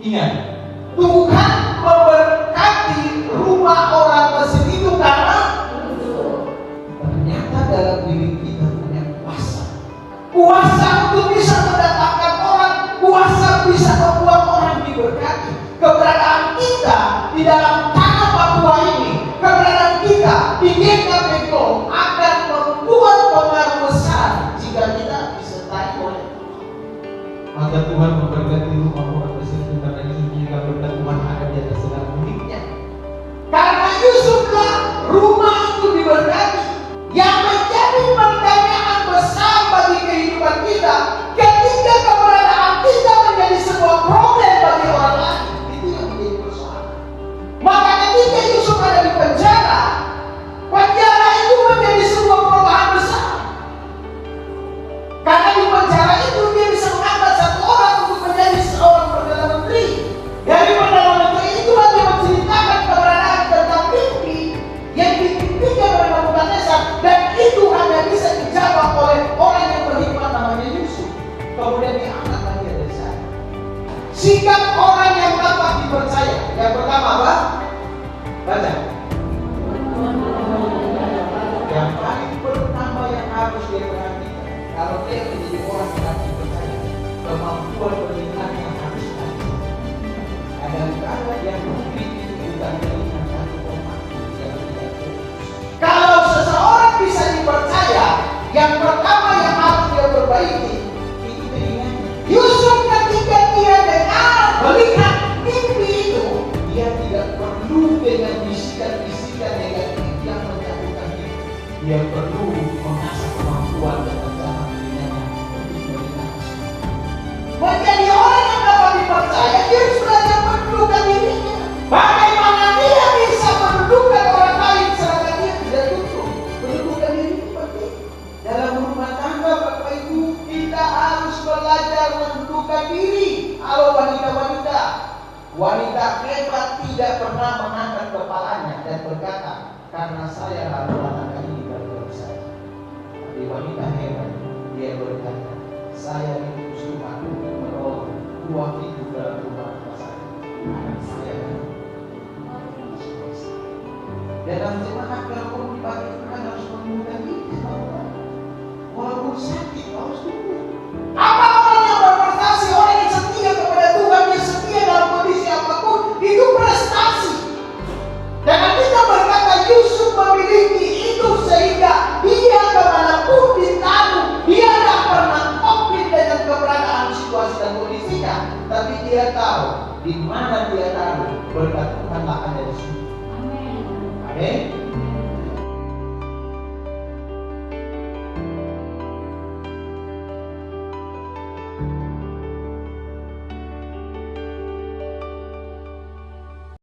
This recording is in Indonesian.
Ingat, Tuhan memberkati rumah orang Mesir itu karena ternyata dalam diri kita punya kuasa. Kuasa untuk bisa mendatangkan orang, kuasa bisa membuat orang diberkati. Keberadaan kita di dalam tanah Papua ini, keberadaan kita di GKP akan membuat pengaruh besar jika kita disertai oleh Tuhan. Maka Tuhan memberkati rumah orang Mesir itu karena Yusuf, jika berkat Tuhan ada di atas segala miliknya. Karena Yusuflah rumah itu diberkati. Yang menjadi pertanyaan besar bagi kehidupan kita, ketika keberadaan kita menjadi sebuah problem bagi orang lain, itu yang menjadi persoalan. Maka ketika Yusuf ada di penjara, penjara itu menjadi sebuah perubahan besar. Karena di penjara itu dia bisa mengangkat satu orang untuk menjadi seorang perdana menteri. Dari perdana menteri itulah dia menceritakan keberadaan tentang mimpi yang dimimpikan oleh Nebukadnezar, dan itu hanya bisa dijawab oleh orang yang berhikmat namanya Yusuf. Kemudian diangkat lagi dari sana. Sikap orang yang dapat dipercaya. Yang pertama apa? Baca. Yang paling pertama yang harus dia perhatikan, kalau dia menjadi orang yang dapat dipercaya, kemampuan beriman yang harus ada. Kadang-kadang yang mungkin itu bukan beriman satu koma yang tidak fokus. Kalau seseorang bisa dipercaya, yang pertama yang harus dia perbaiki itu telinganya. Yusuf ketika dia melihat mimpi itu, dia tidak perlu dengan bisikan-bisikan negatif yang menjatuhkan diri. Dia perlu mengasah kemampuan dan rencana dirinya untuk melihat menjadi orang yang dapat dipercaya. Dia harus belajar menundukkan dirinya. Bagaimana dia bisa menundukkan orang lain sedangkan dia tidak tunduk? Menundukkan diri seperti dalam rumah tangga, Bapak Ibu, kita harus belajar menundukkan diri. Halo wanita hebat tidak pernah mengangkat kepalanya dan berkata, karena saya lalu anak ini gara-gara saya. Tapi wanita hebat, dia berkata, saya diutus Tuhan untuk menolong buah hidup dalam rumah tangga saya. Anak saya dalam jemaat, kalau kamu dibagikan harus menundukkan diri sama orang. Walaupun sakit harus tunduk. Apa orang yang berprestasi, orang yang setia kepada Tuhan, dia setia dalam kondisi apapun, itu prestasi. Dan kita berkata Yusuf memiliki itu sehingga dia kemanapun ditaruh, dia tak pernah konflik dengan keberadaan situasi dan kondisinya, tapi dia tahu di mana dia taruh berkat Tuhan akan ada di situ. Amin.